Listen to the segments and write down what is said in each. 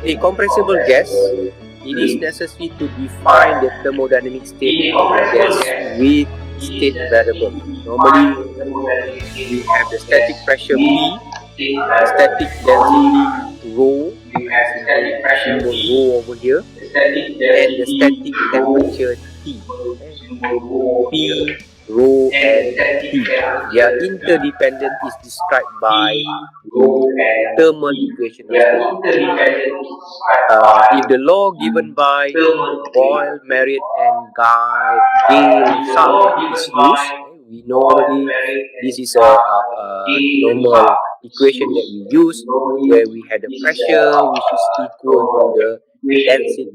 A compressible gas, it is necessary to define the thermodynamic state of the gas with state variable. Normally, we have the static pressure P, static density rho, symbol rho over here, and the static temperature T. P, rho, and T. Their interdependence is described by the thermal equation of state. If the law given by Boyle, Marriott, and Gale-Salk is used, we normally this is a normal equation that we use, where we had the pressure which is equal to the density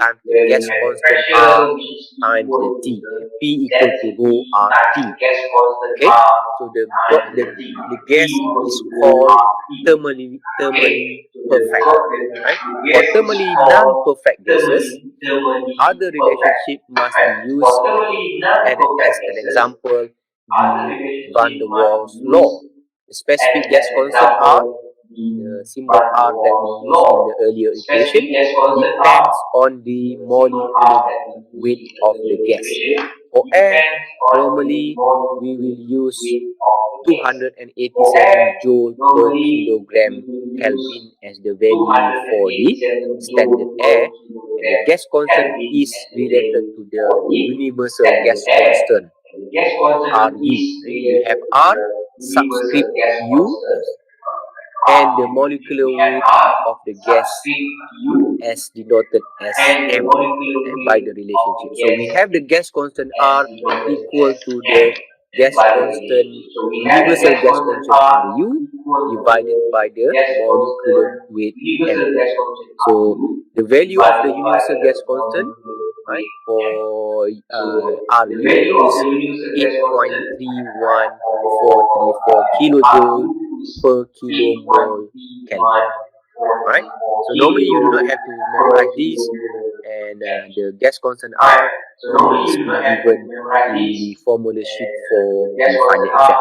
times the gas constant R times the T. P equal to rho RT. Okay, so the gas is called thermally perfect. Right? For thermally non-perfect gases, other relationship must be used, and as an example, the van der Waals law. The specific gas constant R, the symbol R that we used in the earlier equation, depends on the molecular weight of the gas. For air, normally we will use 287 joule per kilogram Kelvin as the value for the standard air, and the gas constant is related to the universal gas constant Ru. We have R subscript U and the molecular weight of the gas as denoted as M by the relationship. So we have the gas constant R equal to the gas constant, universal gas constant Ru divided by the molecular weight M. So the value of the universal gas constant, right, for Ru is 8.31434 kilojoule per kilomole Kelvin. Right? So normally you do not have to memorize this, and the gas constant R normally is given in the formula sheet for the final exam.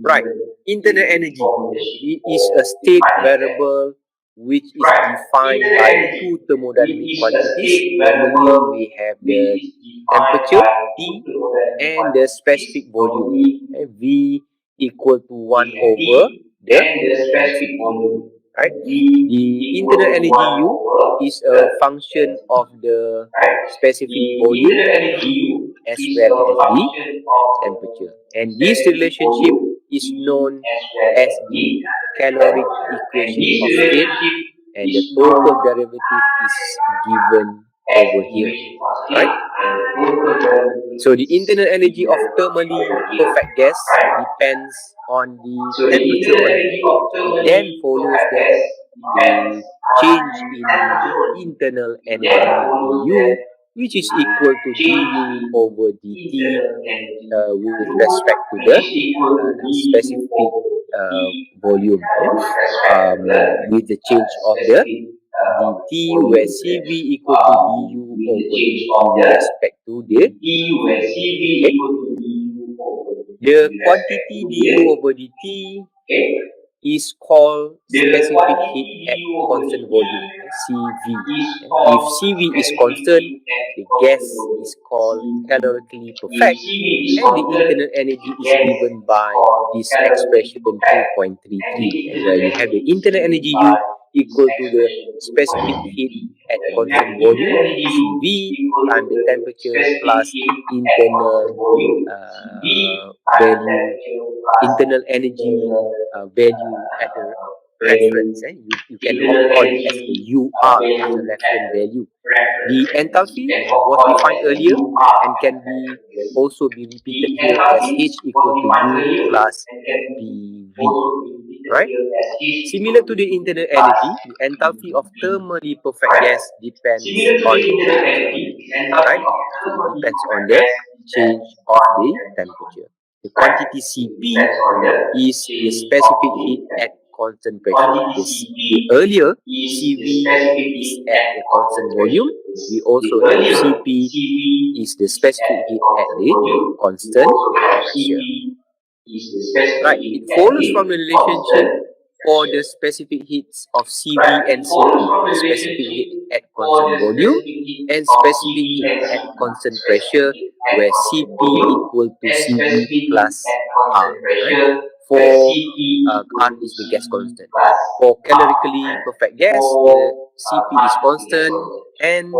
Right, internal energy, it is a state variable which is defined by two thermodynamic quantities. Normally we have the temperature T and the specific volume V equal to 1 over the density. Right? The internal energy U is a function of the specific volume V as well as the temperature, and this relationship is known as the caloric equation of state, and the total derivative is given over here. Right? So the internal energy of thermally perfect gas depends on the temperature only. It then follows that the change in the internal energy U, which is equal to du over dt with respect to the specific volume, with the change of the dt, where Cv equal to du over dt with respect to the okay. The quantity du over dt is called specific heat at constant volume, Cv. If Cv is constant, the gas is called calorically perfect, and the internal energy is given by this expression 2.33, where you have the internal energy U equal to the specific heat at constant volume, Cv, times the temperature plus internal internal energy value at the reference. You can call it as the UR as a reference value. The enthalpy was defined earlier and can be also be repeated here as H equal to U plus PV. Right? Similar to the internal energy, the enthalpy of thermally perfect gas depends on the temperature. Right? So it depends on the change of the temperature. The quantity Cp is the specific heat at constant pressure. The earlier Cv is at the constant volume. We also have Cp is the specific heat at the constant pressure. Right. It follows from the relationship for the specific heats of CV and CP, specific heat at constant volume and specific heat at constant pressure, where CP equal to CV plus R, right? For R is the gas constant. For calorically perfect gas, the CP is constant, hence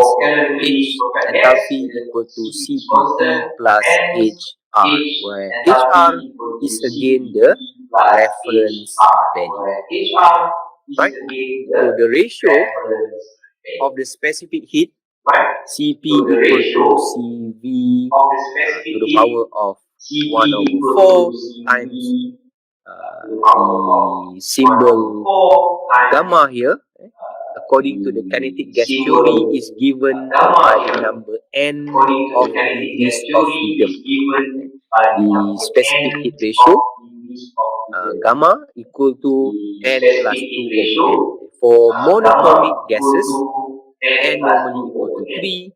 H enthalpy equal to CPT plus HR, where HR is again the reference value, right? So the ratio of the specific heat Cp equal to Cv to the power of 1 over 4 times the symbol gamma here, according to the kinetic gas theory, is given by the number n of degrees of freedom. The specific heat ratio gamma equal to n plus 2 over n. For monatomic gases, n normally equal to 3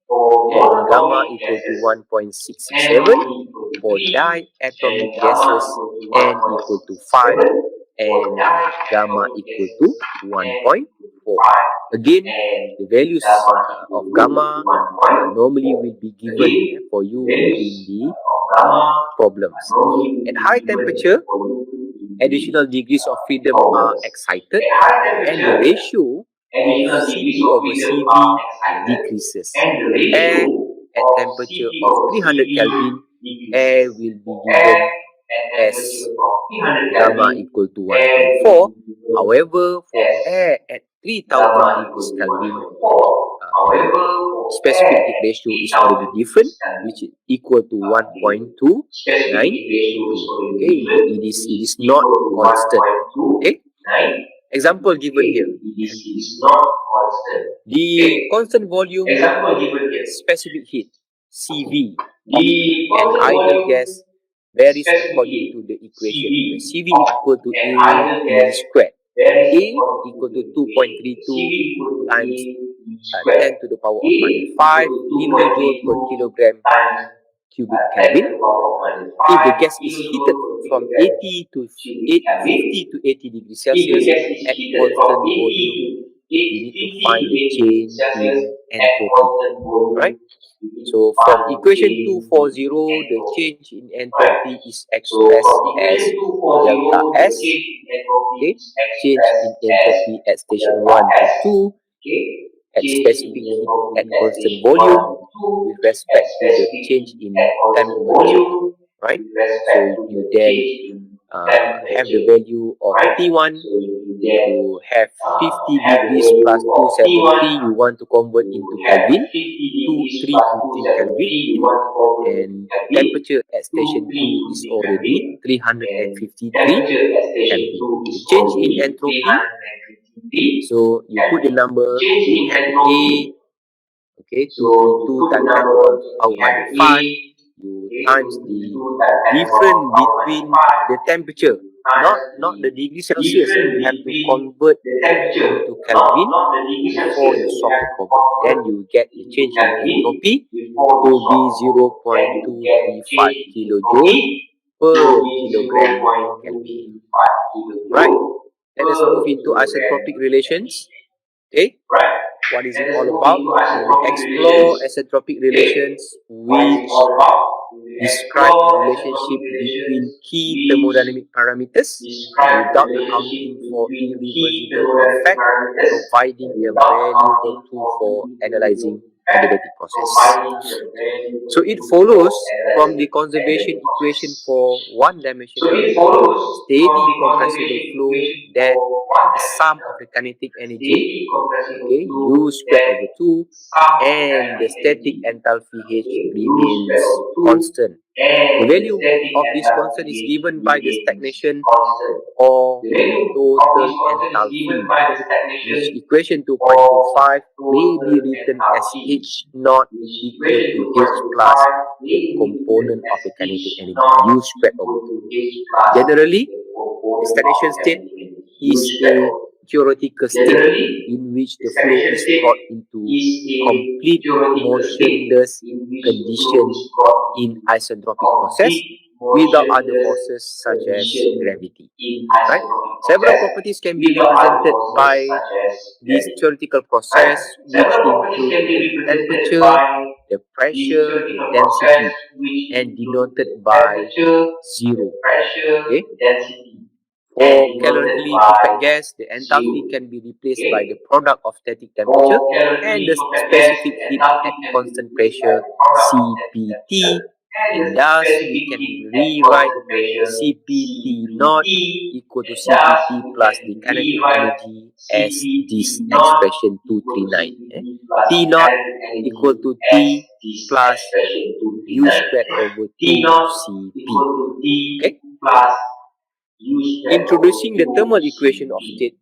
and gamma equal to 1.667. For diatomic gases, n equal to 5 and gamma equal to 1.4. Again, the values of gamma normally will be given for you in the problems. At high temperature, additional degrees of freedom are excited and the ratio with Cp over Cv decreases. Air at temperature of 300 Kelvin, air will be given as gamma equal to 1.4. However, for air at 3000 degrees Kelvin, specific heat ratio is already different, which is equal to 1.292. Okay, it is not constant. Okay, example given here. The constant volume specific heat Cv of an ideal gas varies according to the equation where Cv equal to A squared. A equal to 2.32 times 10 to the power of minus 5 kilojoule per kilogram cubic Kelvin. If the gas is heated from 80 to 50 to 80 degrees Celsius at constant volume, we need to find the change in entropy, right? So from equation 240, the change in entropy is expressed as delta S. Okay, change in entropy at station 1 to 2 at specific heat at constant volume with respect to the change in temperature, right? So you then have the value of T1, you have 50 degrees plus 273, you want to convert into Kelvin, 2323 Kelvin, and temperature at station 2 is already 353 Kelvin. The change in entropy, so you put the number, you have the A, okay, 232 times 10 to the power minus 5, you times the difference between the temperature, not the degree Celsius. You have to convert into Kelvin before you solve the problem. Then you get the change in entropy to be 0.235 kilojoule per kilogram Kelvin. Right. Let us move into isentropic relations. Okay. What is it all about? We will explore isentropic relations which describe the relationship between key thermodynamic parameters without accounting for irreversible effect, providing a valuable tool for analyzing adiabatic process. So it follows from the conservation equation for one-dimensional steady compressible flow that the sum of the kinetic energy, okay, U squared over 2, and the static enthalpy H remains constant. The value of this constant is given by the stagnation or total enthalpy, which equation 2.25 may be written as H naught equal to H plus the component of the kinetic energy U squared over 2. Generally, the stagnation state is a theoretical state in which the flow is brought into complete motionless condition in isentropic process without other forces such as gravity. Right? Several properties can be represented by this theoretical process, which include the temperature, the pressure, the density, and denoted by zero. Okay. For calorically perfect gas, the enthalpy can be replaced by the product of static temperature and the specific heat at constant pressure CPT, and thus we can rewrite CPT naught equal to CPT plus the kinetic energy as this expression 239. T naught equal to T plus U squared over 2CP. Okay. Introducing the thermal equation of state,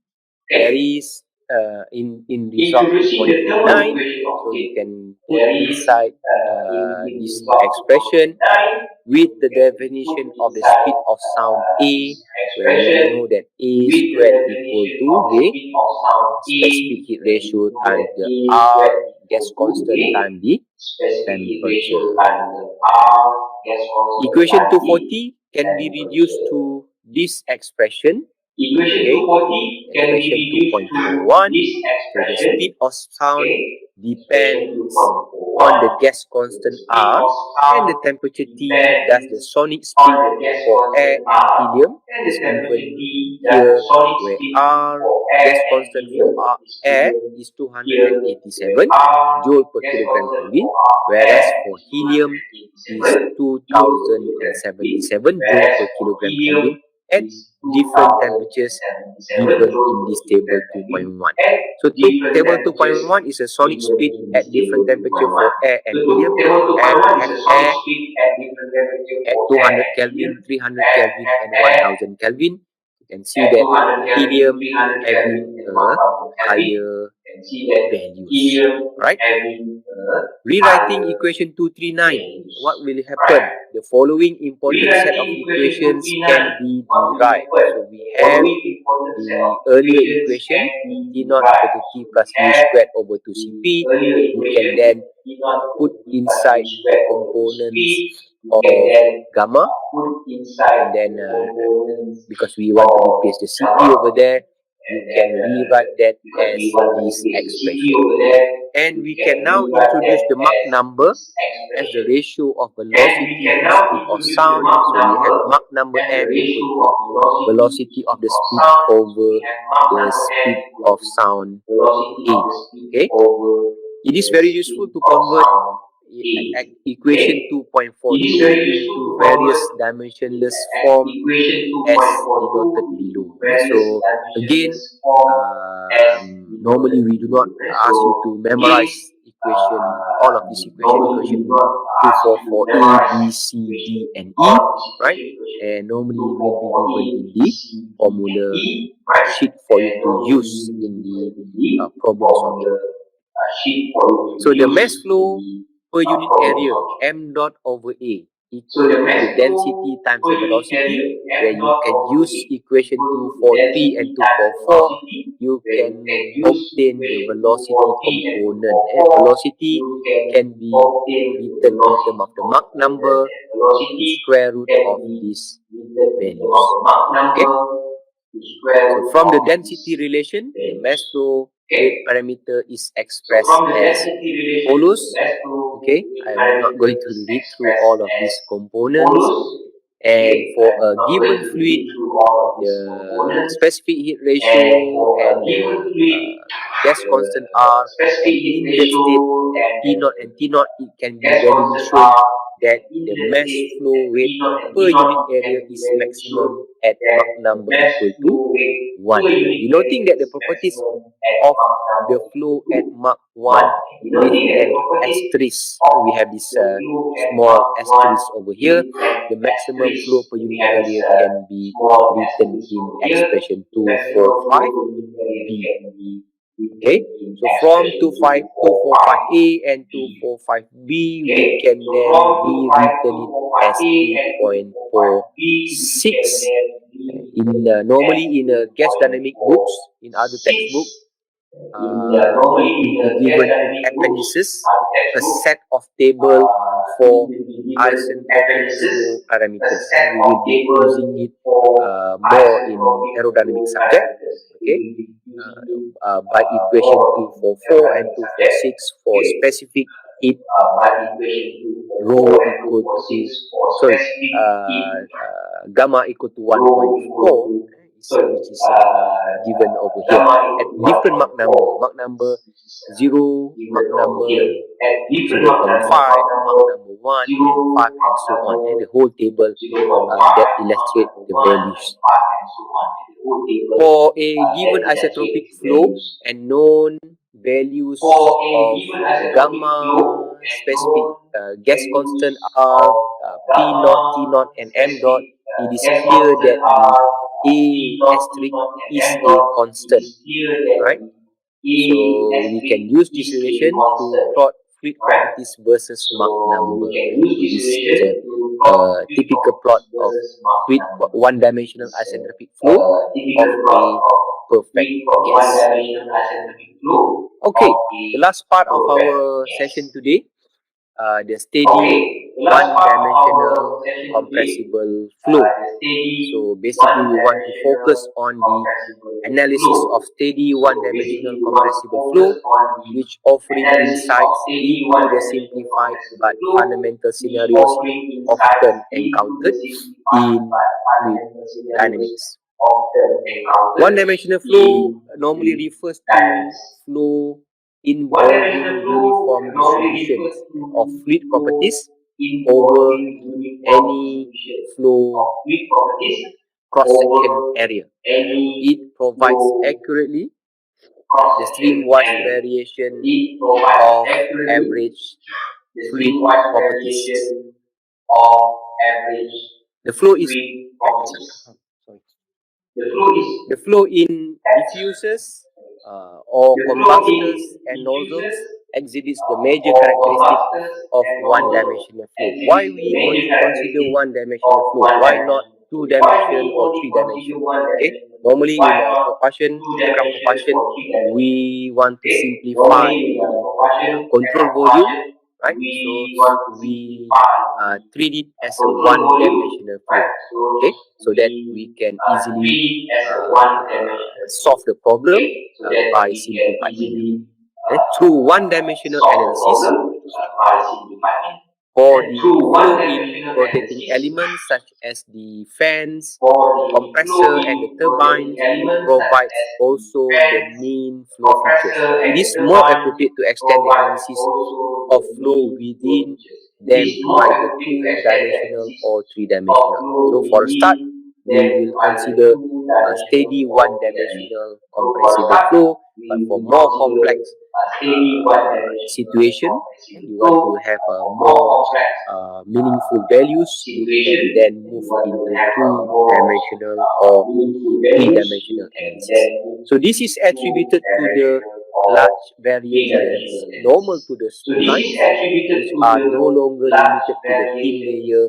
there is in result 2.39, so you can put inside this expression with the definition of the speed of sound A, where we know that A squared equal to the specific heat ratio times the R gas constant times the temperature. Equation 240 can be reduced to this expression. Okay, expression 2.41. So the speed of sound depends on the gas constant R and the temperature T. Thus the sonic speed for air and helium is given here, where R gas constant for air is 287 joule per kilogram Kelvin, whereas for helium is 2077 joule per kilogram Kelvin at different temperatures given in this table 2.1. So table 2.1 is a sonic speed at different temperature for air and helium, and we have air at 200 Kelvin, 300 Kelvin, and 1000 Kelvin. You can see that helium having a higher values. Right? Rewriting equation 239. What will happen? The following important set of equations can be derived. So we have the earlier equation, T naught equal to T plus U squared over 2CP. You can then put inside the components of gamma, and then because we want to replace the CP over there, you can rewrite that as this expression. And we can now introduce the Mach number as the ratio of velocity to speed of sound. So we have Mach number m equal to velocity of the speed over the speed of sound A. Okay. It is very useful to convert equation 2.42 into various dimensionless form as denoted below. So again, normally we do not ask you to memorize equation, all of this equation 244 A, B, C, D, and E, right? And normally will be given in the formula sheet for you to use in the problem solving. So the mass flow per unit area, m dot over A, equal to the density times the velocity, where you can use equation 243 and 244. You can obtain the velocity component. And velocity can be written in terms of the Mach number to square root of these values. Okay. So from the density relation, the mass flow rate parameter is expressed as follows. Okay, I'm not going to read through all of these components. And for a given fluid, the specific heat ratio and the gas constant R, and in that state at T naught and T naught, it can be readily shown that the mass flow rate per unit area is maximum at Mach number equal to 1. Denoting that the properties of the flow at Mach 1 with an asterisk. We have this small asterisk over here. The maximum flow per unit area can be written in expression 245B. Okay, so from 245A and 245B, we can then rewritten it as 2.46. Normally in gas dynamic books, in other textbook, it will be given in appendices, a set of table for isentropic flow parameters. We will be using it more in aerodynamic subject. Okay, by equation 244 and 246 for specific heat rho equal to gamma equal to 1.4, which is given over here at different Mach number 0, Mach number 0.5, Mach number 1 and 5 and so on, and the whole table that illustrate the values. For a given isentropic flow and known values of gamma specific gas constant are P naught, T naught and M dot, it is clear that the A asterisk is a constant, right? So we can use this relation to plot fluid properties versus Mach number. So this is a typical plot of fluid one-dimensional isentropic flow of a perfect gas. Okay, the last part of our session today, the steady one-dimensional compressible flow. So basically we want to focus on the analysis of steady one-dimensional compressible flow, which offering insights into the simplified but fundamental scenarios often encountered in fluid dynamics. One-dimensional flow normally refers to flow involving uniform distributions of fluid properties over any flow cross-section area. It provides accurately the stream-wise variation of average fluid properties. The flow is the flow in diffusers or combustors and nozzles exhibits the major characteristic of one-dimensional flow. Why we only consider one-dimensional flow? Why not two-dimension or three-dimension? Okay, normally in propulsion, aircraft propulsion, we want to simplify the control volume, right? So we treat it as a one-dimensional flow. Okay, so that we can easily solve the problem by simplified manner. Through one-dimensional analysis, for the flow in rotating elements such as the fans, the compressor and the turbines provides also the mean flow features. It is more appropriate to extend the analysis of flow within them to either two-dimensional or three-dimensional. So for a start, we will consider a steady one-dimensional compressible flow, but for more complex situation, and you want to have more meaningful values, you can then move into two-dimensional or three-dimensional analysis. So this is attributed to the large variations normal to the streamlines, which are no longer limited to the thin layer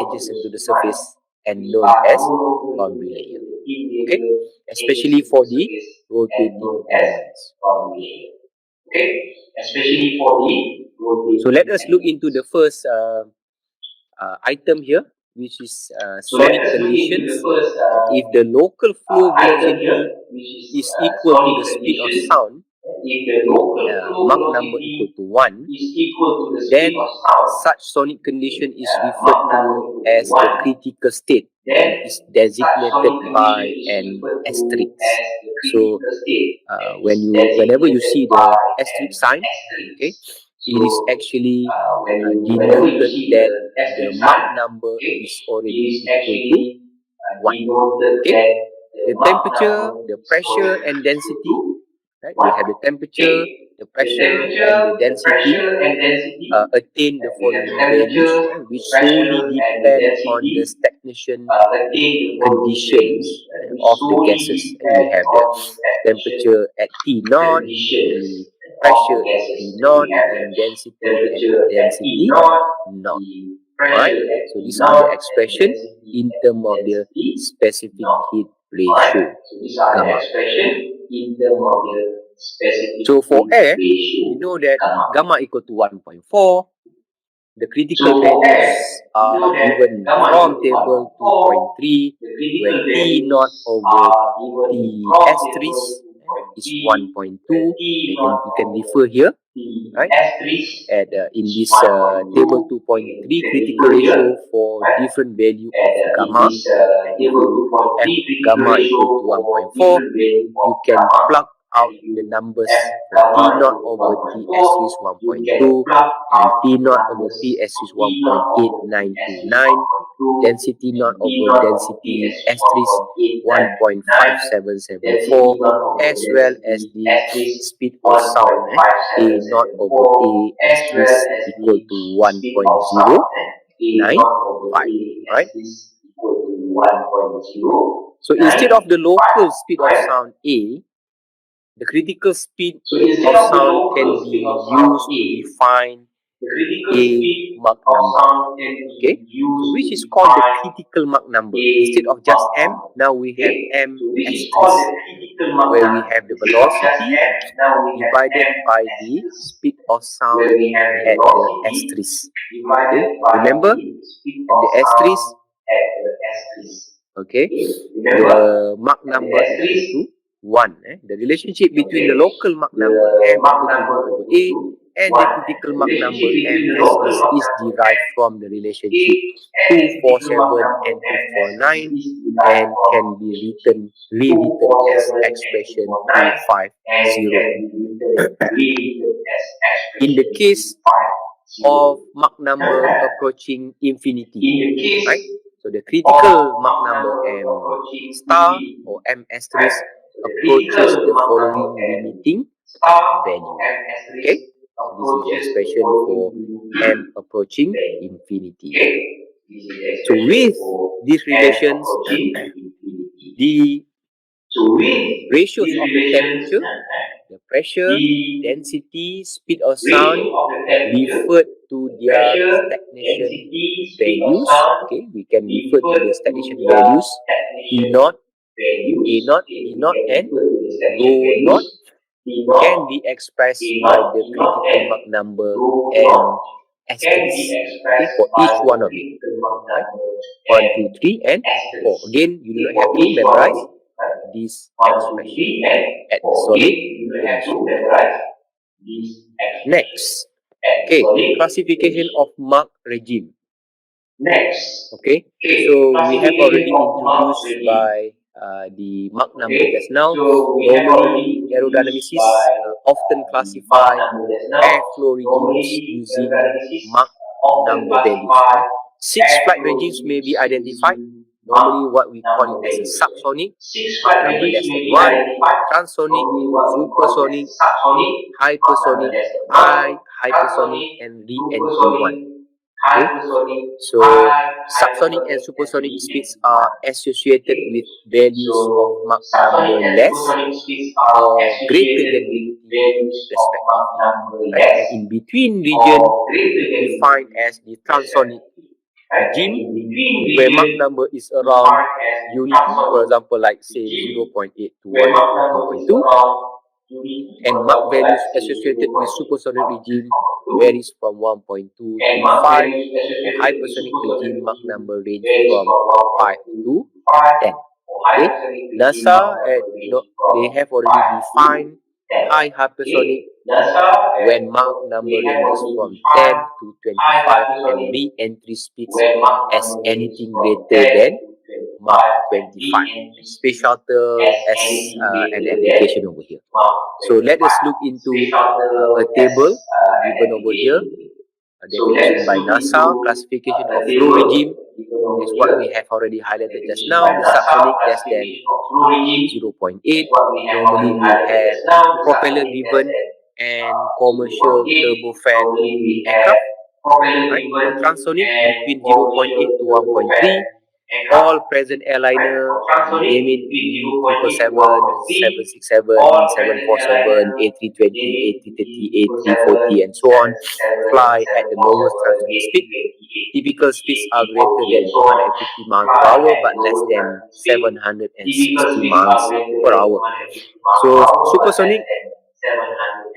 adjacent to the surface and known as boundary layer. Okay, especially for the rotating elements. So let us look into the first item here, which is sonic conditions. If the local flow velocity is equal to the speed of sound, Mach number equal to 1, then such sonic condition is referred to as the critical state and is designated by an asterisk. So whenever you see the asterisk sign, okay, it is actually denoted that the Mach number is already equal to 1. Okay, the temperature, the pressure and density. Right? We have the temperature, the pressure, and the density attain the following values, which solely depend on the stagnation conditions of the gases. And we have the temperature at T naught, the pressure at P naught, and density at density naught. Alright, so these are the expression in terms of the specific heat ratio, gamma. So for air, we know that gamma equal to 1.4, The critical values are given from table 2.3, where T naught over T asterisk is 1.2. You can refer here, right? In this table 2.3 critical ratio for different value of gamma. And if you have gamma equal to 1.4, you can plug out the numbers for T naught over T asterisk 1.2 and T naught over P asterisk 1.8929, density naught over density asterisk 1.5774, as well as the speed of sound, A naught over A asterisk equal to 1.095, right? So instead of the local speed of sound A, the critical speed of sound can be used to define a Mach number. Okay, so which is called the critical Mach number. Instead of just M, now we have M asterisk, where we have the velocity divided by the speed of sound at the asterisk. Okay, remember at the asterisk. Okay, the Mach number equal to 1. The relationship between the local Mach number M equal to U over A and the critical Mach number M asterisk is derived from the relationship 247 and 249 and can be rewritten as expression 250. In the case of Mach number approaching infinity, right? So the critical Mach number M star or M asterisk approaches the following limiting value. Okay, so this is the expression for M approaching infinity. So with these relations, the ratios of the temperature, the pressure, density, speed of sound referred to their stagnation values. Okay, we can refer to the stagnation values E naught, A naught, E naught, and rho naught can be expressed by the critical Mach number M asterisk. Okay, for each one of it. Right? 1, 2, 3, and 4. Again, you do not have to memorize this expression at the solid condition. Next, okay, classification of Mach regime. Okay, so we have already introduced by the Mach number just now. Normally, aerodynamicists often classify airflow regimes using Mach number values. 6 flight regimes may be identified. Normally, what we call it as a subsonic, Mach number less than 1, transonic, supersonic, hypersonic, hypersonic, and re-entry 1. Okay, so subsonic and supersonic speeds are associated with values of Mach number less or greater than unity respectively. Right? And in between region defined as the transonic regime, where Mach number is around unity, for example, like say 0.8 to 1.2. And Mach values associated with supersonic regime varies from 1.2 to 5. For hypersonic regime, Mach number range from 5 to 10. Okay, NASA they have already defined high hypersonic when Mach number ranges from 10 to 25 and re-entry speeds as anything greater than Mach 25. Space shuttle as an application over here. So let us look into a table given over here. A definition by NASA, classification of flow regime is what we have already highlighted just now. The subsonic less than 0.8. Normally we have propeller driven and commercial turbofan aircraft. Right? For transonic between 0.8 to 1.3. All present airliner, name it B777, 767, 747, A320, A330, A340, and so on, fly at the lowest transonic speed. Typical speeds are greater than 250 miles per hour but less than 760 miles per hour. So supersonic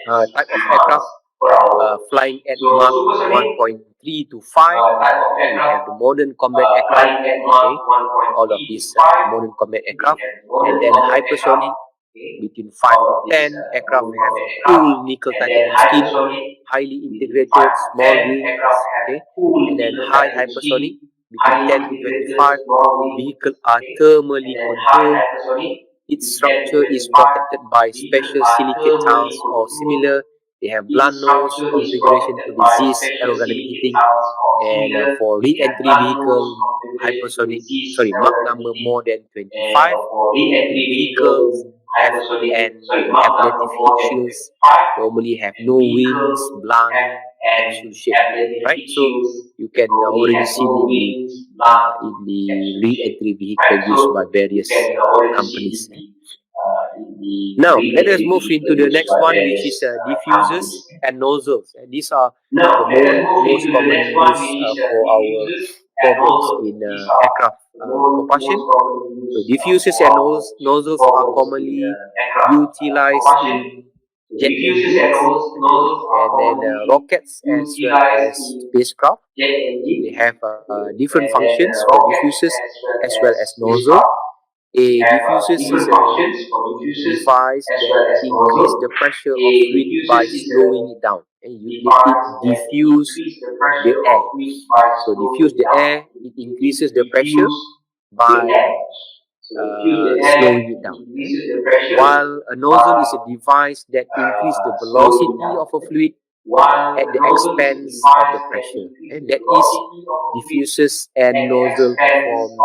type of aircraft flying at Mach 1.3 3 to 5, we have the modern combat aircraft. Okay, all of these modern combat aircraft, and then hypersonic. Between 5 to 10 aircraft have cool nickel titanium skin, highly integrated small wings. Okay, and then high hypersonic. Between 10 to 25, vehicles are thermally controlled. Its structure is protected by special silicate tiles or similar. They have blunt nose configuration to resist aerodynamic heating. And for re-entry vehicle, Mach number more than 25, and vehicles have ablative heat shields, normally have no wings, blunt capsule shape, right? So you can already seen in the re-entry vehicle used by various companies. Now let us move into the next one, which is diffusers and nozzles. And these are the most commonly used for our problems in aircraft propulsion. So diffusers and nozzles are commonly utilized in jet engines, okay, and then rockets as well as spacecraft. They have different functions for diffusers as well as nozzle. A diffusers is a device that increase the pressure of fluid by slowing it down. And it diffuse the air. So diffuse the air, it increases the pressure by slowing it down. While a nozzle is a device that increases the velocity of a fluid at the expense of the pressure. And that is diffusers and nozzle performs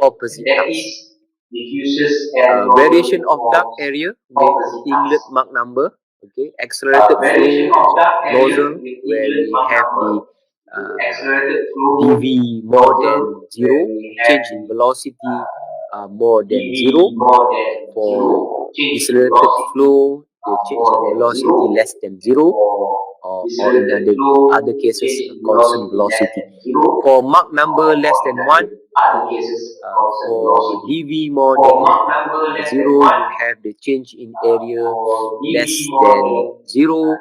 opposite tasks. Variation of dark area with inlet Mach number. Okay, accelerated flow nozzle where we have the dV more than 0, change in velocity more than 0. For decelerated flow, the change in velocity less than 0, or in other cases, constant velocity. For Mach number less than 1, for dV more than 0, you have the change in area less than 0.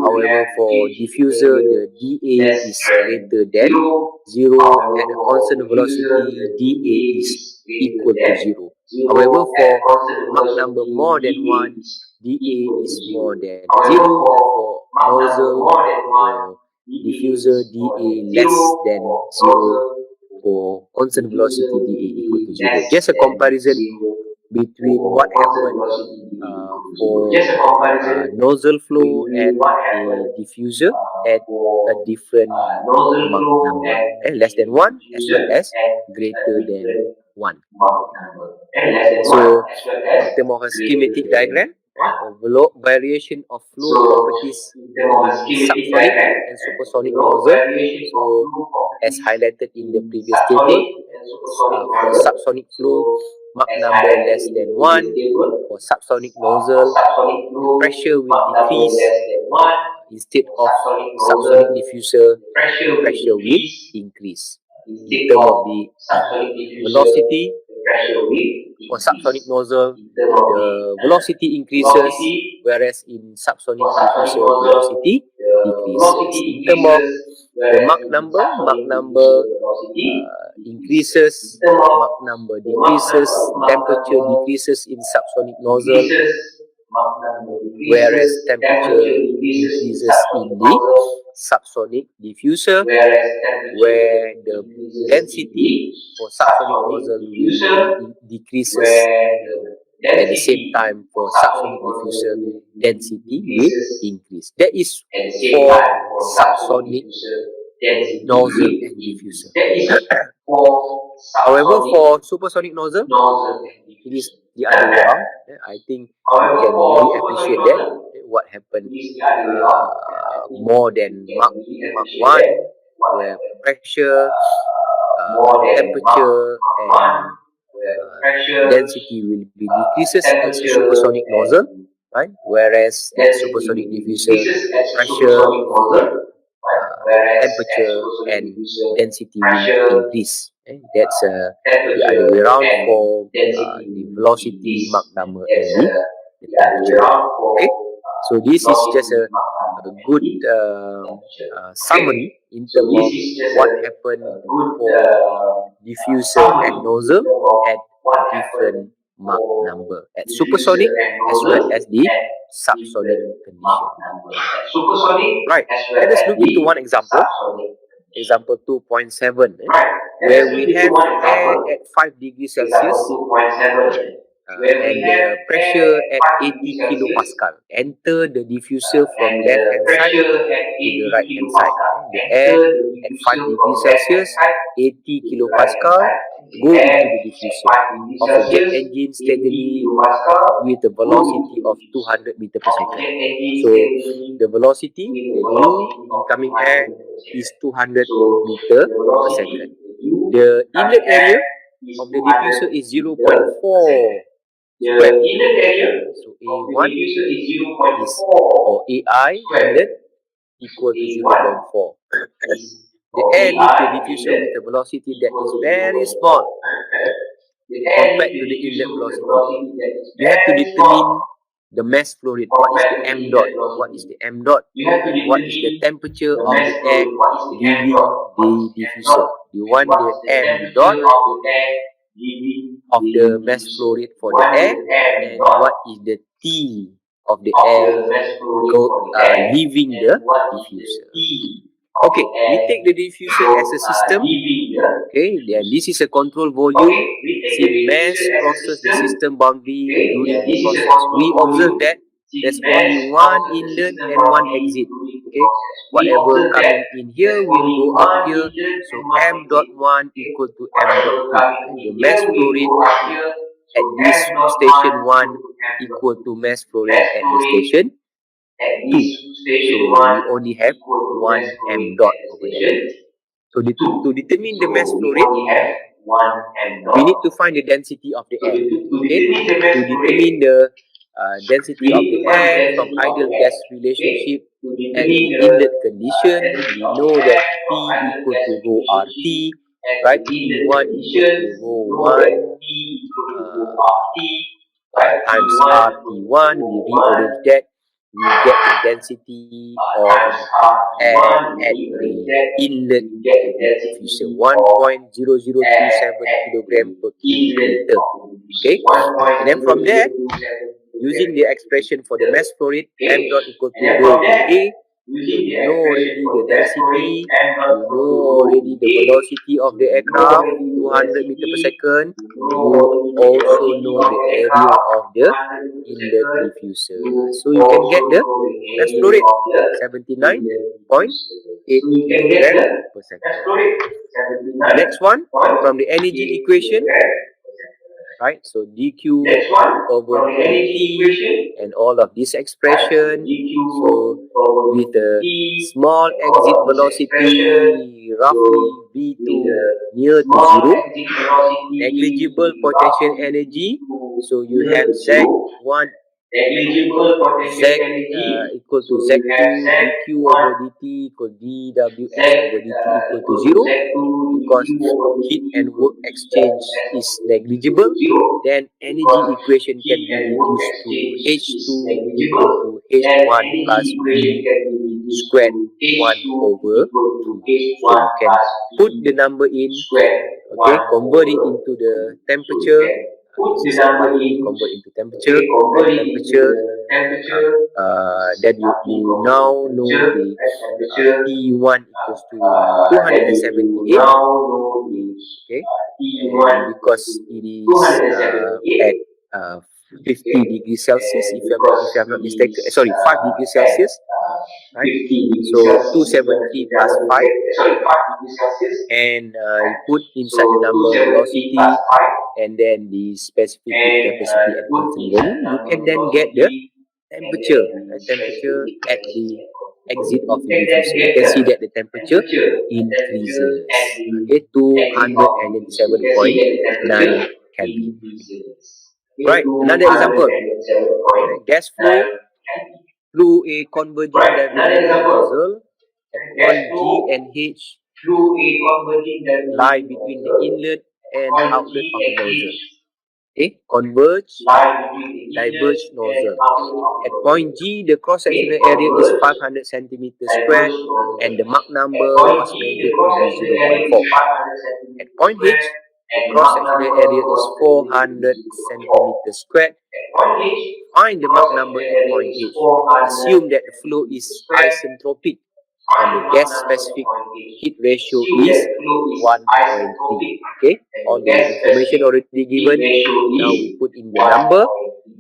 However, for diffuser, the dA is greater than 0. At a constant velocity, dA is equal to 0. However, for Mach number more than 1, dA is more than 0. For nozzle, for diffuser, dA less than 0. For constant velocity, dA equal to 0. Just a comparison between what happened for nozzle flow and a diffuser at a different Mach number, less than 1 as well as greater than 1. So in terms of a schematic diagram, variation of flow properties in subsonic and supersonic nozzle. So as highlighted in the previous table, for subsonic flow, Mach number less than 1. For subsonic nozzle, the pressure will decrease. Instead of subsonic diffuser, the pressure will increase. In terms of the velocity, for subsonic nozzle, the velocity increases, whereas in subsonic diffuser, velocity decreases. In terms of the Mach number increases, Mach number decreases, temperature decreases in subsonic nozzle, whereas temperature increases in the subsonic diffuser, where the density for subsonic nozzle will decreases. At the same time, for subsonic diffuser, density will increase. That is for subsonic nozzle and diffuser. However, for supersonic nozzle, it is the other way around. I think you can really appreciate that. What happened more than Mach 1, where pressure, temperature, and density will be decreases as a supersonic nozzle, right? Whereas at supersonic diffuser, pressure, temperature, and density will increase. That's the other way around for the velocity, Mach number, and the temperature. Okay, so this is just a good summary in terms of what happened for diffuser and nozzle at different Mach number, at supersonic as well as the subsonic condition. Right, let us look into one example. Example 2.7, where we have air at 5 degrees Celsius and the pressure at 80 kilopascal. Enter the diffuser from left hand side to the right hand side. The air at 5 degrees Celsius, 80 kilopascal, go into the diffuser of a jet engine steadily with a velocity of 200 meter per second. So the velocity, the U incoming air, is 200 meter per second. The inlet area of the diffuser is 0.4 square meter. So A1 is, or AI inlet, equal to 0.4. The air leaves the diffuser with a velocity that is very small compared to the inlet velocity. You have to determine the mass flow rate. What is the m dot? What is the m dot? And what is the temperature of the air leaving the diffuser? You want the m dot of the mass flow rate for the air, and what is the T of the air leaving the diffuser. Okay, we take the diffuser as a system. Okay, then this is a control volume. Since mass crosses the system boundary during the process, we observe that there's only one inlet and one exit. Okay, whatever coming in here will go out here. So m dot 1 equal to m dot 2. The mass flow rate at this station 1 equal to mass flow rate at the station 2. So we only have one m dot over there. So to determine the mass flow rate, we need to find the density of the air. Okay, to determine the density of the air from ideal gas relationship at the inlet condition, we know that P equal to rho RT, right? P1 equal to rho 1 times RT1. We rearrange that, we get the density of air at the inlet of the diffuser, 1.0027 kilogram per kiloliter. Okay, and then from there, using the expression for the mass flow rate, m dot equal to rho VA. So you know already the density, you know already the velocity of the aircraft, 200 meter per second. You also know the area of the inlet diffuser. So you can get the mass flow rate, 79.8 kilogram per second. Next one, from the energy equation, right? So dq over dt and all of this expression. So with a small exit velocity, roughly v2 near to 0, negligible potential energy. So you have Z1 Z equal to Z2 dq over dt equal dws over dt equal to 0, because heat and work exchange is negligible. Then energy equation can be reduced to H2 equal to H1 plus V squared 1 over 2. So you can put the number in, okay, convert it into the temperature. This is roughly convert into temperature, and temperature. Then you now know the T1 equals to 278. Okay, and because it is at 50 degrees Celsius, if I'm not mistaken, sorry, 5 degrees Celsius, right? So 273 plus 5, and you put inside the number velocity and then the specific capacity at constant volume. You can then get the temperature at the exit of the diffuser. You can see that the temperature increases, okay, 287.9 Kelvin. Right, another example, gas flow through a converging diverging nozzle at point G and H lie between the inlet and outlet of the nozzle. Okay, converge, diverge nozzle. At point G, the cross-sectional area is 500 centimeters squared and the Mach number was measured to be 0.4. At point H, the cross-sectional area is 400 centimeters squared. Find the Mach number at point H. Assume that the flow is isentropic and the gas specific heat ratio is 1.3. Okay, all the information already given. Now we put in the number.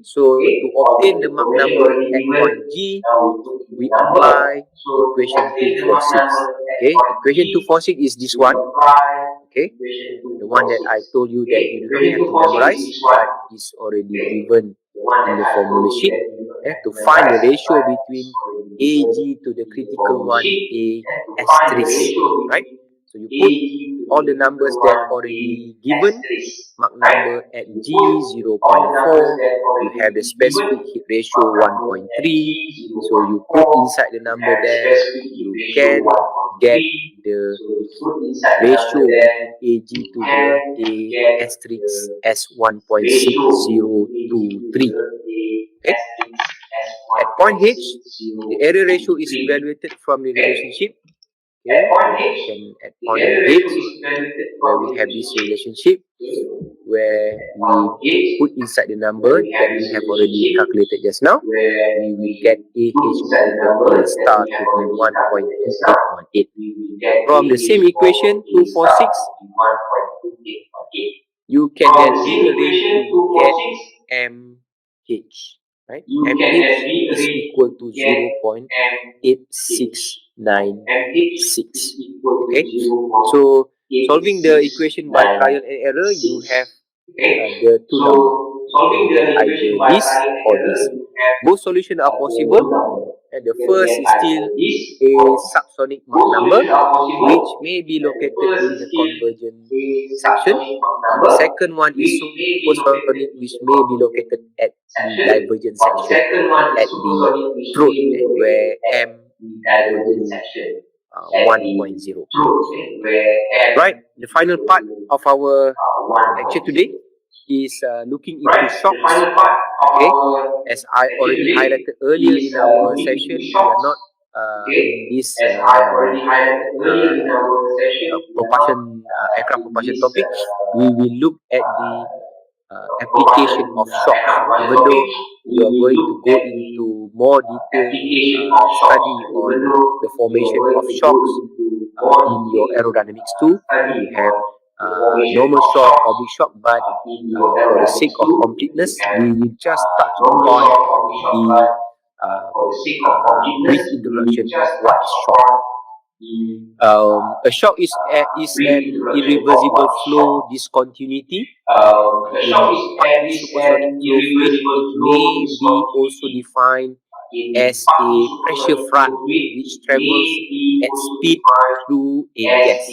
So to obtain the Mach number at point G, we apply equation 246. Okay, equation 246 is this one. Okay, the one that I told you that you do not have to memorize, but is already given in the formula sheet. To find the ratio between Ag to the critical one, A asterisk, right? So you put all the numbers that already given. Mach number at G 0.4, you have the specific heat ratio 1.3, so you put inside the number there, you can get the ratio between Ag to the A asterisk as 1.6023. Okay. At point H, the area ratio is evaluated from the relationship. Okay, you can at point H, where we have this relationship, where we put inside the number that we have already calculated just now, we will get AH over A star to be 1.2818. From the same equation 246, you can then rearrange to get MH. Right? MH is equal to 0.8696. Okay, so solving the equation by trial and error, you have the two numbers. You can get either this or this. Both solutions are possible. And the first is still a subsonic Mach number, which may be located in the convergent section. The second one is supersonic, which may be located at the divergent section, at the throat, where M equal to 1.0. Right, the final part of our lecture today is looking into shocks. Okay, as I already highlighted earlier in our session, we are not in this aircraft propulsion topic. We will look at the application of shocks. Even though you are going to go into more detailed study on the formation of shocks in your aerodynamics too, you have normal shock, oblique shock, but for the sake of completeness, we will just touch upon the brief introduction of what is shock. A shock is an irreversible flow discontinuity. In partly supersonic flow fluid, it may be also defined as a pressure front which travels at speed through a gas.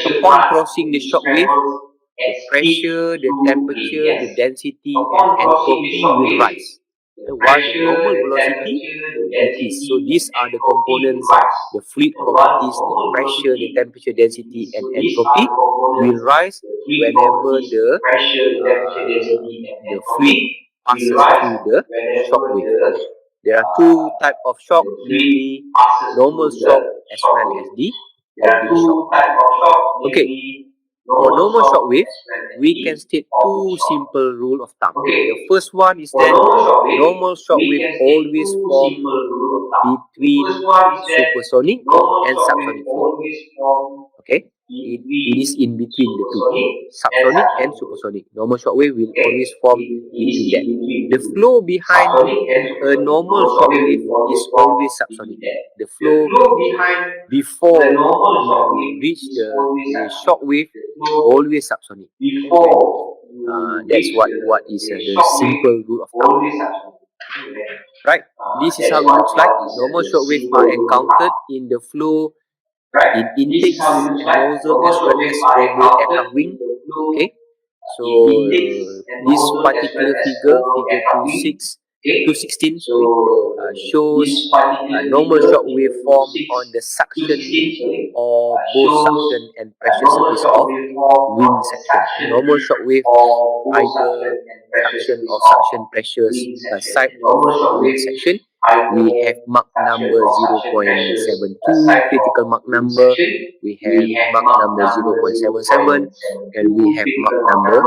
Upon crossing the shock wave, the pressure, the temperature, the density, and entropy will rise, while the normal velocity will decrease. So these are the components: the fluid properties, the pressure, the temperature, density, and entropy will rise whenever the fluid passes through the shock wave. There are two types of shock, namely normal shock as well as the oblique shock. Okay, for normal shock wave, we can state two simple rules of thumb. The first one is that normal shock wave always form between supersonic and subsonic flow. Okay, it is in between the two, subsonic and supersonic. Normal shock wave will always form between that. The flow behind a normal shock wave is always subsonic. The flow before you reach the shock wave always subsonic. That's what is the simple rule of thumb. Right, this is how it looks like. Normal shock waves are encountered in the flow in intakes and nozzle as well as over aircraft wing. Okay, so this particular figure 26, 216, shows a normal shock wave form on the suction or both suction and pressure surface of wing section. A normal shock wave, either suction or suction pressures side of wing section, we have Mach number 0.72, critical Mach number, we have Mach number 0.77, and we have Mach number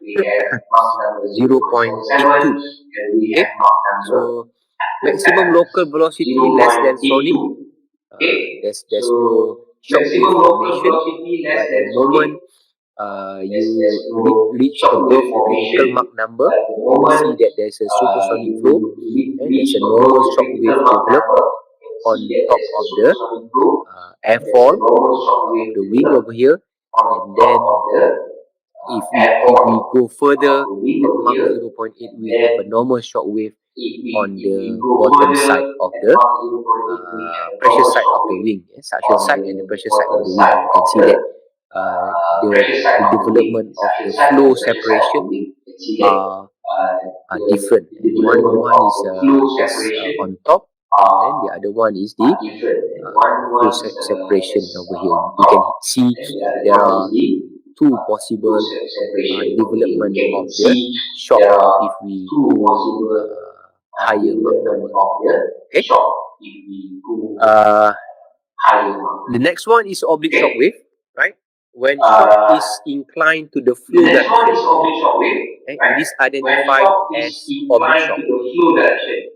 0.82. Okay, so maximum local velocity less than sonic. There's no shock wave formation, but the moment you reach above the critical Mach number, you can see that there's a supersonic flow and there's a normal shock wave developed on top of the airfoil of the wing over here. And then if we go further at Mach 0.8, we have a normal shock wave on the bottom side of the pressure side of the wing, suction side and the pressure side of the wing. You can see that the development of the flow separation are different. One is just on top, and the other one is the flow separation over here. You can see there are two possible development of the shock if we go higher Mach number. Okay. The next one is oblique shock wave, right? When shock is inclined to the flow direction, it is identified as oblique shock.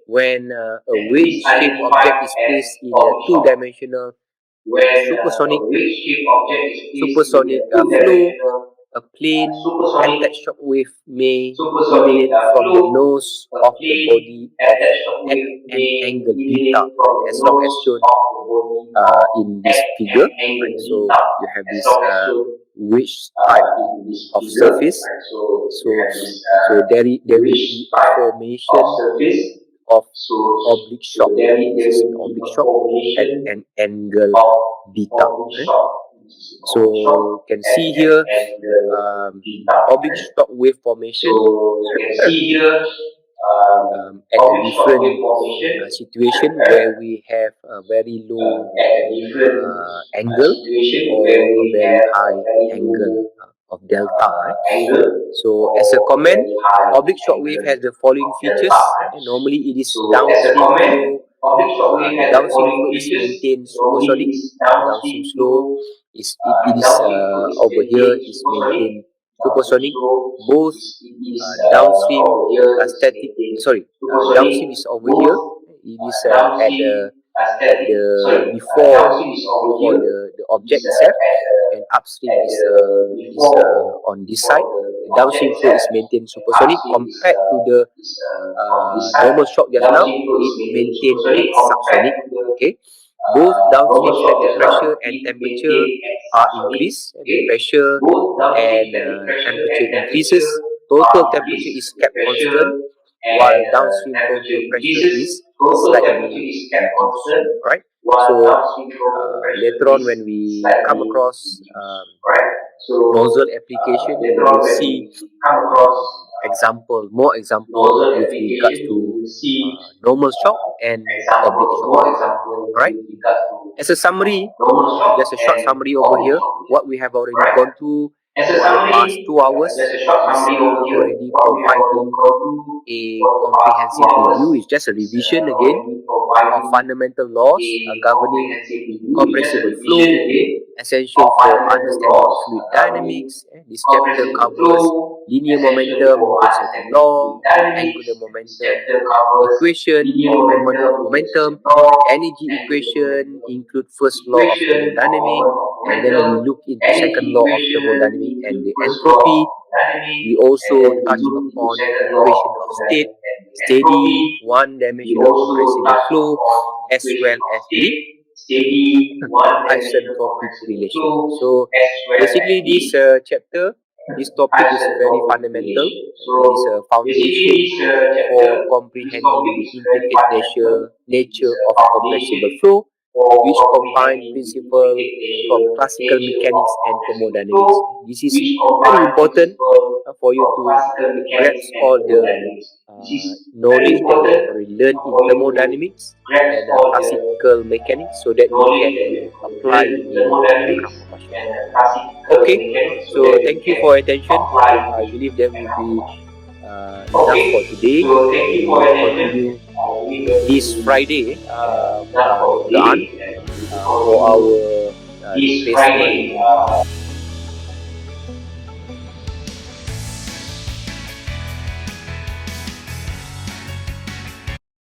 When a wing-shaped object is placed in a two-dimensional supersonic flow, a plane attached shock wave may emanate from the nose of the body at an angle beta, as long as shown in this figure. Right? So you have this wedge type of surface. So there will be a formation of oblique shock. This is an oblique shock at an angle beta. Right? So you can see here oblique shock wave formation at a different situation where we have a very low angle or a very high angle of delta. Right? So as a comment, oblique shock wave has the following features. Normally it is downstream flow. The downstream flow is maintained supersonic. Downstream flow is over here is maintained supersonic. Both downstream downstream is over here. It is at the before the object itself, and upstream is on this side. The downstream flow is maintained supersonic compared to the normal shock just now. It maintained at subsonic. Okay, both downstream static pressure and temperature are increased. The pressure and temperature increases. Total temperature is kept constant, while downstream total pressure is slightly reduced. Right? So later on, when we come across nozzle application, we will see more example with regards to normal shock and oblique shock. Alright. As a summary, just a short summary over here. What we have already gone through for the past 2 hours is already providing a comprehensive review. It's just a revision again of fundamental laws governing compressible flow, essential for understanding fluid dynamics. This chapter covers linear momentum, Newton's second law, angular momentum equation or moment of momentum, energy equation include first law of thermodynamics, and then we look into second law of thermodynamics and the entropy. We also touch upon equation of state, steady, one-dimensional compressible flow, as well as the Isentropic relation. So basically this this topic is very fundamental. It is a foundation for comprehending the intricate nature of compressible flow which combine principles from classical mechanics and thermodynamics. This is very important for you to grasp all the knowledge that we have already learned in thermodynamics and classical mechanics, so that we can apply in aircraft propulsion. Okay, so thank you for your attention. I believe that will be enough for today. We will continue this Friday Dr. An for our replacement